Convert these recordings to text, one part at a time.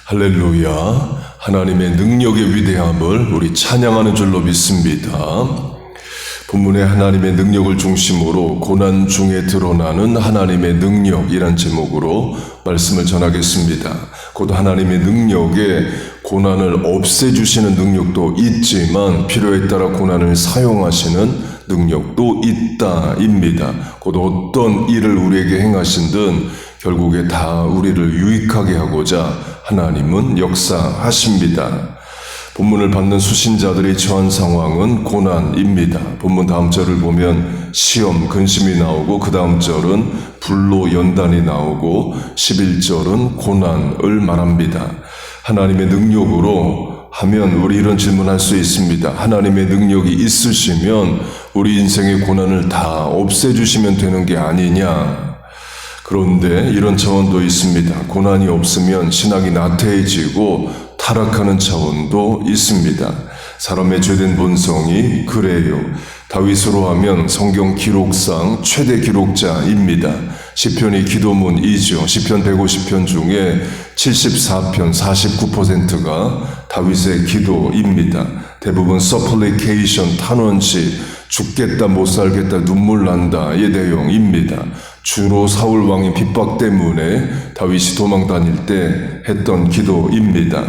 할렐루야. 하나님의 능력의 위대함을 우리 찬양하는 줄로 믿습니다. 본문의 하나님의 능력을 중심으로 고난 중에 드러나는 하나님의 능력이란 제목으로 말씀을 전하겠습니다. 곧 하나님의 능력에 고난을 없애주시는 능력도 있지만 필요에 따라 고난을 사용하시는 능력도 있다입니다. 곧 어떤 일을 우리에게 행하신든 결국에 다 우리를 유익하게 하고자 하나님은 역사하십니다. 본문을 받는 수신자들이 처한 상황은 고난입니다. 본문 다음 절을 보면 시험, 근심이 나오고 그 다음 절은 불로 연단이 나오고 11절은 고난을 말합니다. 하나님의 능력으로 하면 우리 이런 질문할 수 있습니다. 하나님의 능력이 있으시면 우리 인생의 고난을 다 없애주시면 되는 게 아니냐? 그런데 이런 차원도 있습니다. 고난이 없으면 신앙이 나태해지고 타락하는 차원도 있습니다. 사람의 죄된 본성이 그래요. 다윗으로 하면 성경 기록상 최대 기록자입니다. 시편이 기도문이죠. 시편 150편 중에 74편 49%가 다윗의 기도입니다. 대부분 supplication, 탄원시, 죽겠다 못 살겠다 눈물 난다의 내용입니다. 주로 사울 왕의 핍박 때문에 다윗이 도망 다닐 때 했던 기도입니다.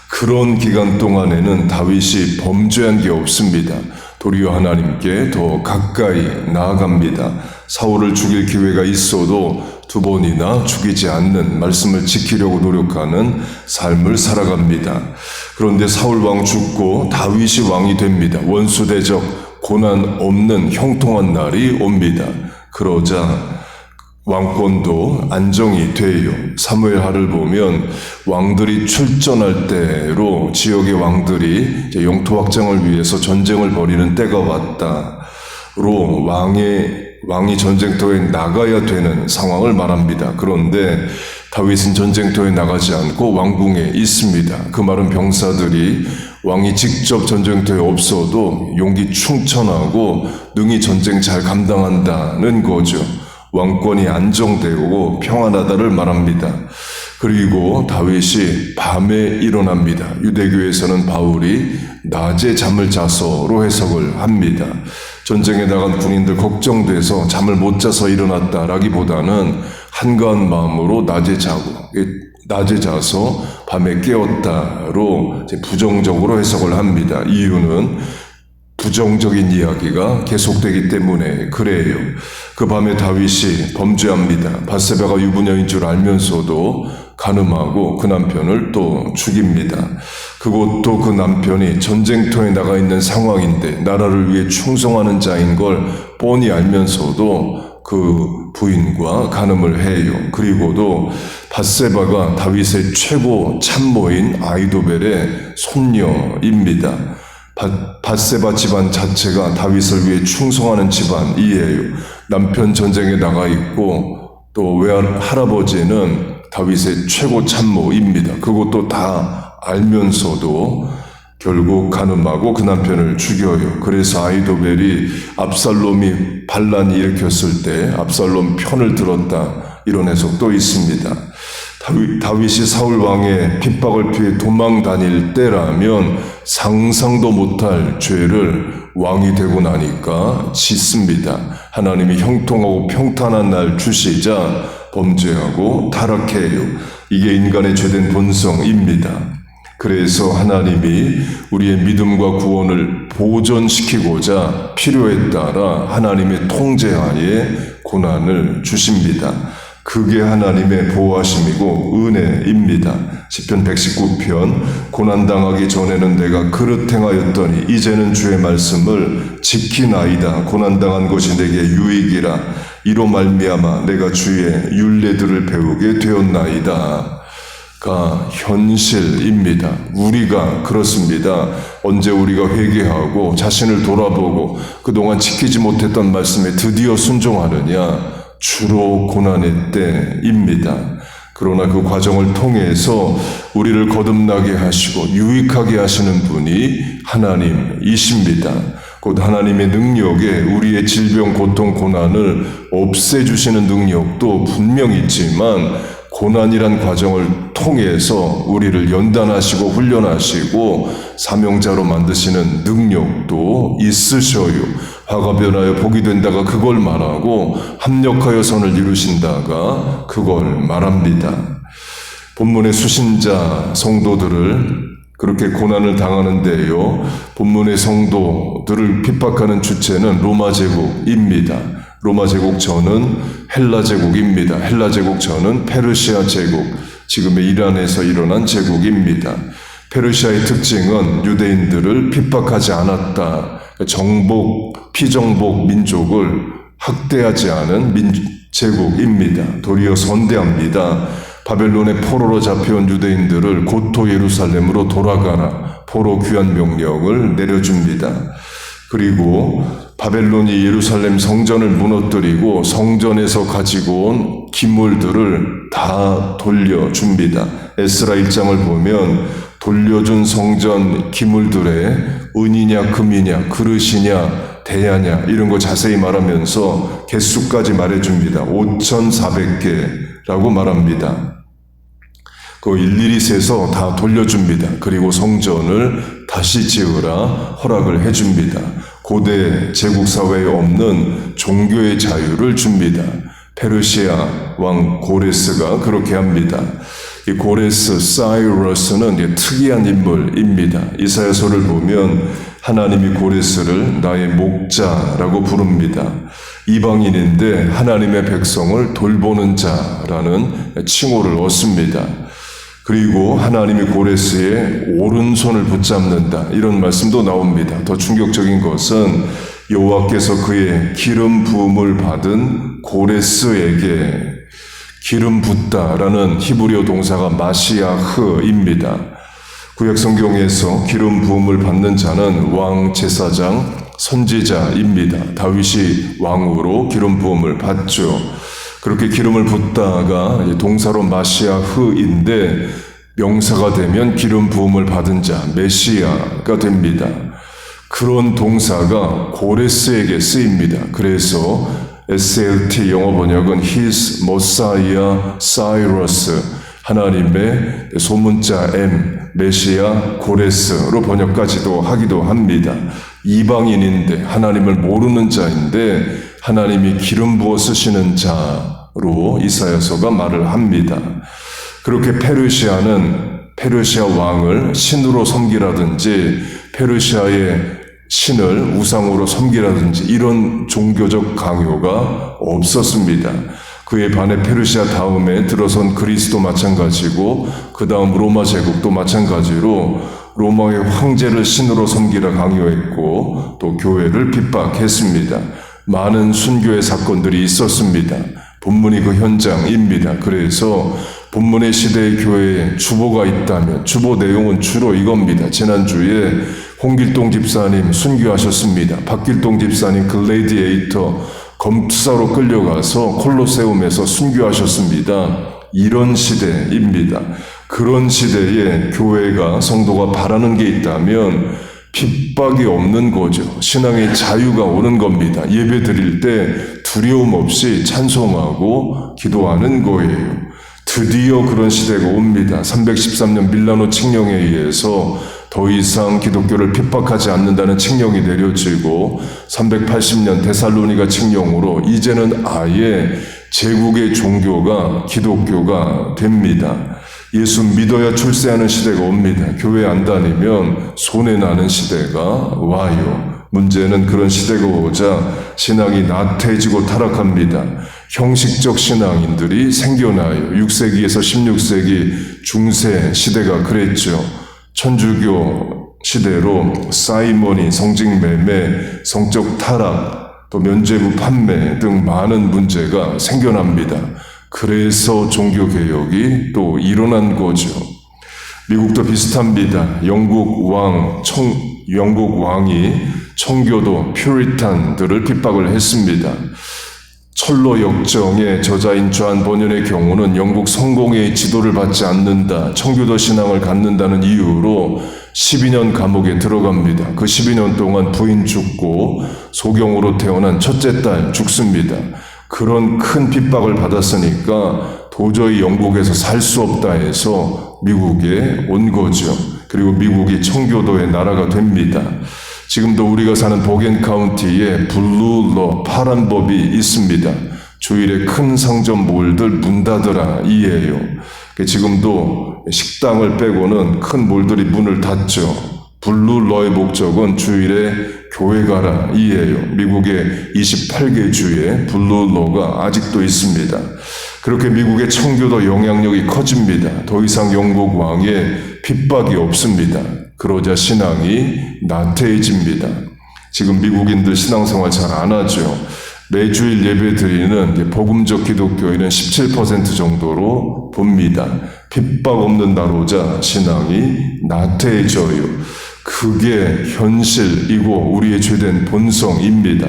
그런 기간 동안에는 다윗이 범죄한 게 없습니다. 도리어 하나님께 더 가까이 나아갑니다. 사울을 죽일 기회가 있어도 2번이나 죽이지 않는 말씀을 지키려고 노력하는 삶을 살아갑니다. 그런데 사울 왕 죽고 다윗이 왕이 됩니다. 원수대적 고난 없는 형통한 날이 옵니다. 그러자 왕권도 안정이 돼요. 사무엘하를 보면 왕들이 출전할 때로 지역의 왕들이 영토 확장을 위해서 전쟁을 벌이는 때가 왔다로 왕이 전쟁터에 나가야 되는 상황을 말합니다. 그런데 다윗은 전쟁터에 나가지 않고 왕궁에 있습니다. 그 말은 병사들이 왕이 직접 전쟁터에 없어도 용기 충천하고 능히 전쟁 잘 감당한다는 거죠. 왕권이 안정되고 평안하다를 말합니다. 그리고 다윗이 밤에 일어납니다. 유대교에서는 바울이 낮에 잠을 자서로 해석을 합니다. 전쟁에 나간 군인들 걱정돼서 잠을 못 자서 일어났다라기보다는 한가한 마음으로 낮에 자서 밤에 깨었다로 부정적으로 해석을 합니다. 이유는 부정적인 이야기가 계속되기 때문에 그래요. 그 밤에 다윗이 범죄합니다. 밧세바가 유부녀인 줄 알면서도 간음하고 그 남편을 또 죽입니다. 그것도 그 남편이 전쟁터에 나가 있는 상황인데 나라를 위해 충성하는 자인 걸 뻔히 알면서도 그 부인과 간음을 해요. 그리고도 밧세바가 다윗의 최고 참모인 아이도벨의 손녀입니다. 밧세바 집안 자체가 다윗을 위해 충성하는 집안이에요. 남편 전쟁에 나가 있고 또 외할아버지는 다윗의 최고 참모입니다. 그것도 다 알면서도 결국 간음하고 그 남편을 죽여요. 그래서 아이도벨이 압살롬이 반란을 일으켰을 때 압살롬 편을 들었다, 이런 해석도 있습니다. 다윗이 사울 왕의 핍박을 피해 도망 다닐 때라면 상상도 못할 죄를 왕이 되고 나니까 짓습니다. 하나님이 형통하고 평탄한 날 주시자 범죄하고 타락해요. 이게 인간의 죄된 본성입니다. 그래서 하나님이 우리의 믿음과 구원을 보존시키고자 필요에 따라 하나님의 통제하에 고난을 주십니다. 그게 하나님의 보호하심이고 은혜입니다. 시편 119편 고난당하기 전에는 내가 그릇 행하였더니 이제는 주의 말씀을 지키나이다. 고난당한 것이 내게 유익이라. 이로 말미암아 내가 주의 율례들을 배우게 되었나이다. 가 현실입니다. 우리가 그렇습니다. 언제 우리가 회개하고 자신을 돌아보고 그동안 지키지 못했던 말씀에 드디어 순종하느냐? 주로 고난의 때입니다. 그러나 그 과정을 통해서 우리를 거듭나게 하시고 유익하게 하시는 분이 하나님이십니다. 곧 하나님의 능력에 우리의 질병, 고통, 고난을 없애주시는 능력도 분명히 있지만 고난이란 과정을 통해서 우리를 연단하시고 훈련하시고 사명자로 만드시는 능력도 있으셔요. 화가 변하여 복이 된다가 그걸 말하고 합력하여 선을 이루신다가 그걸 말합니다. 본문의 수신자 성도들을 그렇게 고난을 당하는데요. 본문의 성도들을 핍박하는 주체는 로마 제국입니다. 로마 제국 전은 헬라 제국입니다. 헬라 제국 전은 페르시아 제국, 지금의 이란에서 일어난 제국입니다. 페르시아의 특징은 유대인들을 핍박하지 않았다. 정복, 피정복 민족을 학대하지 않은 제국입니다. 도리어 선대합니다. 바벨론의 포로로 잡혀온 유대인들을 고토 예루살렘으로 돌아가라. 포로 귀환 명령을 내려줍니다. 그리고 바벨론이 예루살렘 성전을 무너뜨리고 성전에서 가지고 온 기물들을 다 돌려줍니다. 에스라 1장을 보면 돌려준 성전 기물들의 은이냐 금이냐 그릇이냐 대야냐 이런 거 자세히 말하면서 개수까지 말해줍니다. 5,400개라고 말합니다. 그 일일이 세서 다 돌려줍니다. 그리고 성전을 다시 지으라 허락을 해줍니다. 고대 제국사회에 없는 종교의 자유를 줍니다. 페르시아 왕 고레스가 그렇게 합니다. 이 고레스, 사이러스는 특이한 인물입니다. 이사야서를 보면 하나님이 고레스를 나의 목자라고 부릅니다. 이방인인데 하나님의 백성을 돌보는 자라는 칭호를 얻습니다. 그리고 하나님이 고레스의 오른손을 붙잡는다 이런 말씀도 나옵니다. 더 충격적인 것은 여호와께서 그의 기름 부음을 받은 고레스에게 기름 붓다라는 히브리어 동사가 마시아흐입니다. 구약 성경에서 기름 부음을 받는 자는 왕, 제사장, 선지자입니다. 다윗이 왕으로 기름 부음을 받죠. 그렇게 기름을 붓다가 동사로 마시아흐인데 명사가 되면 기름 부음을 받은 자, 메시아가 됩니다. 그런 동사가 고레스에게 쓰입니다. 그래서 SLT 영어 번역은 His Messiah Cyrus, 하나님의 소문자 M, 메시아 고레스로 번역까지도 하기도 합니다. 이방인인데 하나님을 모르는 자인데 하나님이 기름 부어 쓰시는 자로 이사야서가 말을 합니다. 그렇게 페르시아 왕을 신으로 섬기라든지 페르시아의 신을 우상으로 섬기라든지 이런 종교적 강요가 없었습니다. 그에 반해 페르시아 다음에 들어선 그리스도 마찬가지고 그 다음 로마 제국도 마찬가지로 로마의 황제를 신으로 섬기라 강요했고 또 교회를 핍박했습니다. 많은 순교의 사건들이 있었습니다. 본문이 그 현장입니다. 그래서 본문의 시대의 교회에 주보가 있다면 주보 내용은 주로 이겁니다. 지난주에 홍길동 집사님 순교하셨습니다. 박길동 집사님 글래디에이터 검투사로 끌려가서 콜로세움에서 순교하셨습니다. 이런 시대입니다. 그런 시대에 교회가 성도가 바라는 게 있다면 핍박이 없는 거죠. 신앙의 자유가 오는 겁니다. 예배 드릴 때 두려움 없이 찬송하고 기도하는 거예요. 드디어 그런 시대가 옵니다. 313년 밀라노 칙령에 의해서 더 이상 기독교를 핍박하지 않는다는 칙령이 내려지고 380년 데살로니가 칙령으로 이제는 아예 제국의 종교가 기독교가 됩니다. 예수 믿어야 출세하는 시대가 옵니다. 교회 안 다니면 손해나는 시대가 와요. 문제는 그런 시대가 오자 신앙이 나태해지고 타락합니다. 형식적 신앙인들이 생겨나요. 6세기에서 16세기 중세 시대가 그랬죠. 천주교 시대로 사이머니, 성직매매, 성적 타락, 또 면죄부 판매 등 많은 문제가 생겨납니다. 그래서 종교개혁이 또 일어난 거죠. 미국도 비슷합니다. 영국 왕이 청교도 퓨리탄들을 핍박을 했습니다. 철로 역정의 저자인 존 버년의 경우는 영국 성공회의 지도를 받지 않는다, 청교도 신앙을 갖는다는 이유로 12년 감옥에 들어갑니다. 그 12년 동안 부인 죽고 소경으로 태어난 첫째 딸 죽습니다. 그런 큰 핍박을 받았으니까 도저히 영국에서 살 수 없다 해서 미국에 온 거죠. 그리고 미국이 청교도의 나라가 됩니다. 지금도 우리가 사는 보겐 카운티에 블루러 파란 법이 있습니다. 주일에 큰 상점몰들 문 닫으라 이에요. 지금도 식당을 빼고는 큰 몰들이 문을 닫죠. 블루러의 목적은 주일에 교회 가라 이에요. 미국의 28개 주에 블루러가 아직도 있습니다. 그렇게 미국의 청교도 영향력이 커집니다. 더 이상 영국 왕의 핍박이 없습니다. 그러자 신앙이 나태해집니다. 지금 미국인들 신앙생활 잘 안 하죠. 매주일 예배 드리는 복음적 기독교인은 17% 정도로 봅니다. 핍박 없는 나로자 신앙이 나태해져요. 그게 현실이고 우리의 죄된 본성입니다.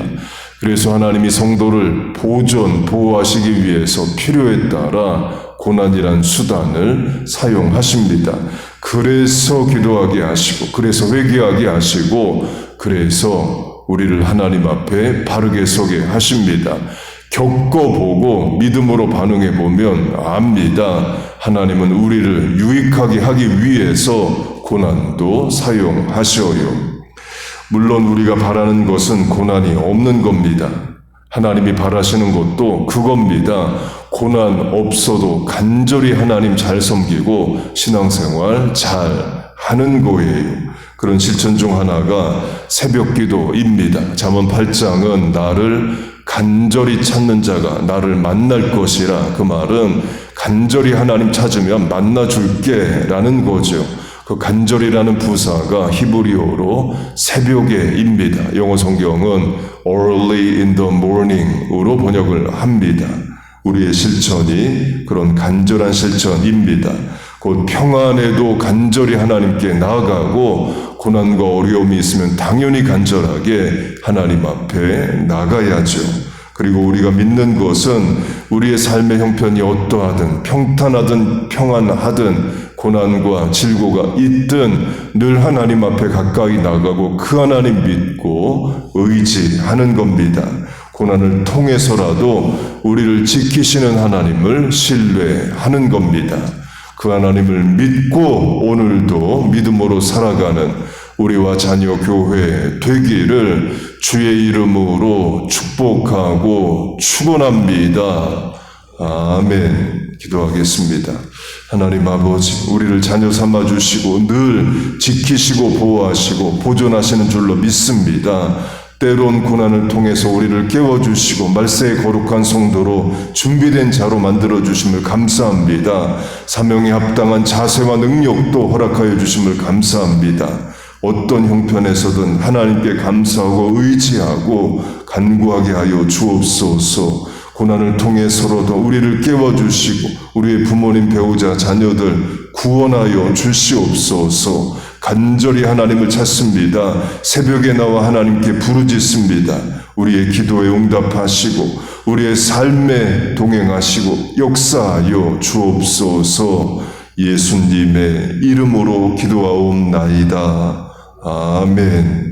그래서 하나님이 성도를 보호하시기 위해서 필요에 따라 고난이란 수단을 사용하십니다. 그래서 기도하게 하시고, 그래서 회개하게 하시고, 그래서 우리를 하나님 앞에 바르게 서게 하십니다. 겪어보고 믿음으로 반응해보면 압니다. 하나님은 우리를 유익하게 하기 위해서 고난도 사용하셔요. 물론 우리가 바라는 것은 고난이 없는 겁니다. 하나님이 바라시는 것도 그겁니다. 고난 없어도 간절히 하나님 잘 섬기고 신앙생활 잘 하는 거예요. 그런 실천 중 하나가 새벽기도입니다. 잠언 8장은 나를 간절히 찾는 자가 나를 만날 것이라, 그 말은 간절히 하나님 찾으면 만나줄게 라는 거죠. 그 간절이라는 부사가 히브리어로 새벽에입니다. 영어 성경은 early in the morning으로 번역을 합니다. 우리의 실천이 그런 간절한 실천입니다. 곧 평안에도 간절히 하나님께 나아가고 고난과 어려움이 있으면 당연히 간절하게 하나님 앞에 나가야죠. 그리고 우리가 믿는 것은 우리의 삶의 형편이 어떠하든 평탄하든 평안하든 고난과 질고가 있든 늘 하나님 앞에 가까이 나가고 그 하나님 믿고 의지하는 겁니다. 고난을 통해서라도 우리를 지키시는 하나님을 신뢰하는 겁니다. 그 하나님을 믿고 오늘도 믿음으로 살아가는 우리와 자녀 교회 되기를 주의 이름으로 축복하고 축원합니다. 아멘. 기도하겠습니다. 하나님 아버지, 우리를 자녀 삼아 주시고 늘 지키시고 보호하시고 보존하시는 줄로 믿습니다. 때론 고난을 통해서 우리를 깨워주시고 말세의 거룩한 성도로 준비된 자로 만들어주심을 감사합니다. 사명에 합당한 자세와 능력도 허락하여 주심을 감사합니다. 어떤 형편에서든 하나님께 감사하고 의지하고 간구하게 하여 주옵소서. 고난을 통해서라도 우리를 깨워주시고 우리의 부모님, 배우자, 자녀들 구원하여 주시옵소서. 간절히 하나님을 찾습니다. 새벽에 나와 하나님께 부르짖습니다. 우리의 기도에 응답하시고 우리의 삶에 동행하시고 역사하여 주옵소서. 예수님의 이름으로 기도하옵나이다. 아멘.